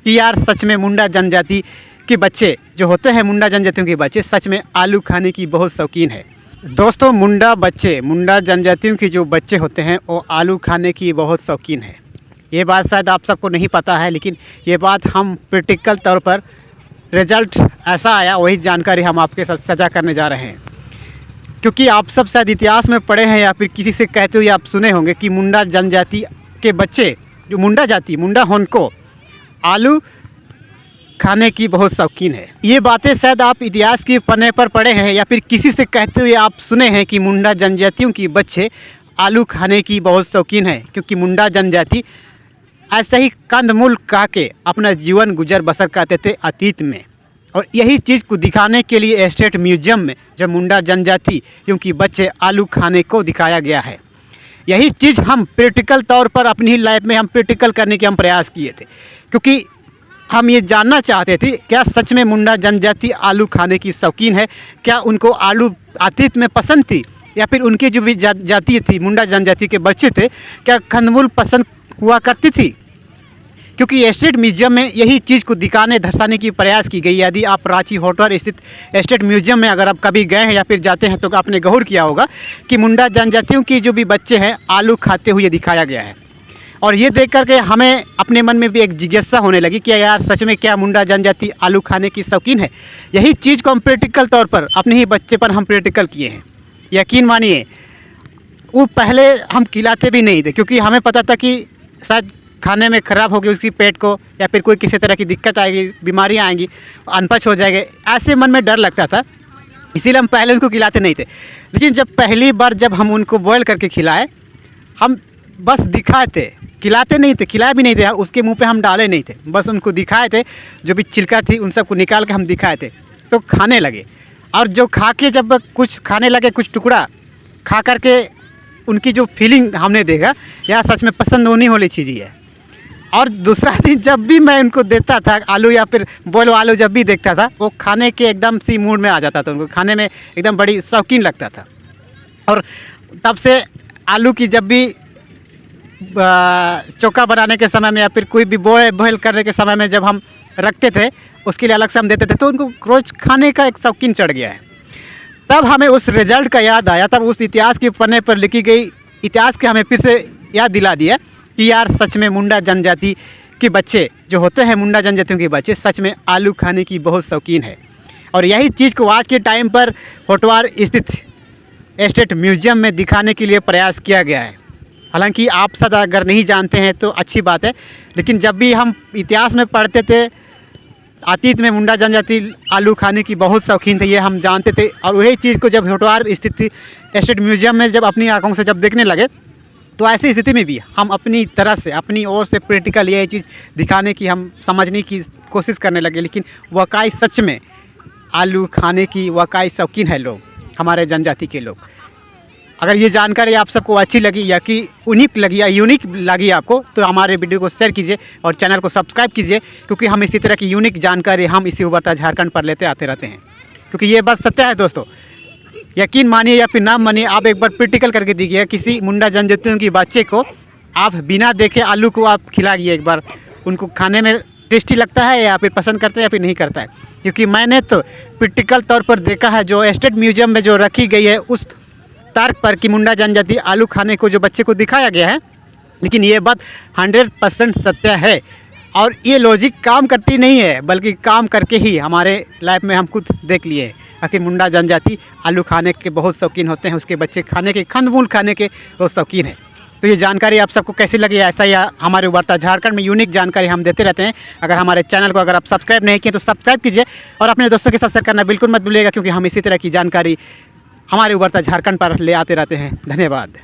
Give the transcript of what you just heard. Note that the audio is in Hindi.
कि यार सच में मुंडा जनजाति के बच्चे जो होते हैं, मुंडा जनजातियों के बच्चे सच में आलू खाने की बहुत शौकीन है। दोस्तों मुंडा जनजातियों के जो बच्चे होते हैं वो आलू खाने की बहुत शौकीन है। ये बात शायद आप सबको नहीं पता है, लेकिन ये बात हम प्रैक्टिकल तौर पर रिजल्ट ऐसा आया, वही जानकारी हम आपके साथ साझा करने जा रहे हैं। क्योंकि आप सब शायद इतिहास में पढ़े हैं या फिर किसी से कहते हुए आप सुने होंगे कि मुंडा जनजाति के बच्चे जो मुंडा होनको आलू खाने की बहुत शौकीन है। ये बातें शायद आप इतिहास के पन्ने पर पढ़े हैं या फिर किसी से कहते हुए आप सुने हैं कि मुंडा जनजातियों के बच्चे आलू खाने की बहुत शौकीन है। क्योंकि मुंडा जनजाति ऐसे ही कंदमूल खा के अपना जीवन गुजर बसर करते थे अतीत में, और यही चीज़ को दिखाने के लिए स्टेट म्यूजियम में जब मुंडा जनजाति क्योंकि बच्चे आलू खाने को दिखाया गया है। यही चीज़ हम प्रैक्टिकल तौर पर अपनी ही लाइफ में हम प्रैक्टिकल करने के हम प्रयास किए थे, क्योंकि हम ये जानना चाहते थे क्या सच में मुंडा जनजाति आलू खाने की शौकीन है, क्या उनको आलू अतीत में पसंद थी, या फिर उनकी जो भी जाति थी मुंडा जनजाति के बच्चे थे क्या कंदमूल पसंद हुआ करती थी। क्योंकि स्टेट म्यूजियम में यही चीज़ को दिखाने दर्शाने की प्रयास की गई। यदि आप रांची होटवार स्थित स्टेट म्यूजियम में अगर आप कभी गए हैं या फिर जाते हैं तो आपने गौर किया होगा कि मुंडा जनजातियों की जो भी बच्चे हैं आलू खाते हुए दिखाया गया है। और ये देख करके हमें अपने मन में भी एक जिज्ञासा होने लगी कि यार सच में क्या मुंडा जनजाति आलू खाने की शौकीन है। यही चीज़ को हम प्रैक्टिकल तौर पर अपने ही बच्चे पर हम प्रैक्टिकल किए हैं। यकीन मानिए वो पहले हम खिलाते भी नहीं थे, क्योंकि हमें पता था कि शायद खाने में ख़राब होगी उसकी पेट को, या फिर कोई किसी तरह की दिक्कत आएगी, बीमारियाँ आएंगी, अनपच हो जाएंगे, ऐसे मन में डर लगता था। इसीलिए हम पहले उनको खिलाते नहीं थे। लेकिन जब पहली बार जब हम उनको बॉयल करके खिलाए, हम बस दिखाए थे, खिलाते नहीं थे, खिलाए भी नहीं थे, उसके मुंह पे हम डाले नहीं थे, बस उनको दिखाए थे। जो भी छिलका थी उन सबको निकाल के हम दिखाए थे, तो खाने लगे। और जो खा के जब कुछ खाने लगे, कुछ टुकड़ा खा करके उनकी जो फीलिंग हमने देखा, यार सच में पसंद होने वाली चीज़ ही है। और दूसरा दिन जब भी मैं उनको देता था आलू या फिर बॉयल आलू जब भी देखता था, वो खाने के एकदम सी मूड में आ जाता था, उनको खाने में एकदम बड़ी शौकीन लगता था। और तब से आलू की जब भी चोखा बनाने के समय में या फिर कोई भी बॉयल करने के समय में जब हम रखते थे, उसके लिए अलग से हम देते थे, तो उनको रोज़ खाने का एक शौकीन चढ़ गया है। तब हमें उस रिज़ल्ट का याद आया, तब उस इतिहास के पन्ने पर लिखी गई इतिहास के हमें फिर से याद दिला दिया कि यार सच में मुंडा जनजाति के बच्चे जो होते हैं, मुंडा जनजातियों के बच्चे सच में आलू खाने की बहुत शौकीन है। और यही चीज़ को आज के टाइम पर होटवार स्थित स्टेट म्यूजियम में दिखाने के लिए प्रयास किया गया है। हालांकि आप सब अगर नहीं जानते हैं तो अच्छी बात है, लेकिन जब भी हम इतिहास में पढ़ते थे, अतीत में मुंडा जनजाति आलू खाने की बहुत शौकीन थे, ये हम जानते थे। और वही चीज़ को जब होटवार स्थित स्टेट म्यूजियम में जब अपनी आंखों से जब देखने लगे, तो ऐसी स्थिति में भी हम अपनी तरह से अपनी ओर से प्रैक्टिकल ये चीज़ दिखाने की हम समझने की कोशिश करने लगे। लेकिन वाकई सच में आलू खाने की वाकई शौकीन है लोग, हमारे जनजाति के लोग। अगर ये जानकारी आप सबको अच्छी लगी या कि यूनिक लगी या यूनिक लगी आपको, तो हमारे वीडियो को शेयर कीजिए और चैनल को सब्सक्राइब कीजिए, क्योंकि हम इसी तरह की यूनिक जानकारी हम इसी उभरता झारखंड पर लेते आते रहते हैं। क्योंकि ये बात सत्य है दोस्तों, यकीन मानिए या फिर ना मानिए, आप एक बार प्रैक्टिकल करके देखिए। किसी मुंडा जनजातियों के बच्चे को आप बिना देखे आलू को आप खिलाइए एक बार, उनको खाने में टेस्टी लगता है या फिर पसंद करते हैं या फिर नहीं करता है। क्योंकि मैंने तो प्रैक्टिकल तौर पर देखा है, जो स्टेट म्यूजियम में जो रखी गई है उस तर्क पर कि मुंडा जनजाति आलू खाने को जो बच्चे को दिखाया गया है, लेकिन ये बात 100% सत्य है। और ये लॉजिक काम करती नहीं है, बल्कि काम करके ही हमारे लाइफ में हम खुद देख लिए। आखिर मुंडा जनजाति आलू खाने के बहुत शौकीन होते हैं, उसके बच्चे खाने के कंदमूल खाने के बहुत शौकीन है। तो ये जानकारी आप सबको कैसी लगी, ऐसा ही हमारे उभरता झारखंड में यूनिक जानकारी हम देते रहते हैं। अगर हमारे चैनल को अगर आप सब्सक्राइब नहीं किए तो सब्सक्राइब कीजिए और अपने दोस्तों के साथ शेयर करना बिल्कुल मत भूलिएगा, क्योंकि हम इसी तरह की जानकारी हमारे उभरता झारखंड पर ले आते रहते हैं। धन्यवाद।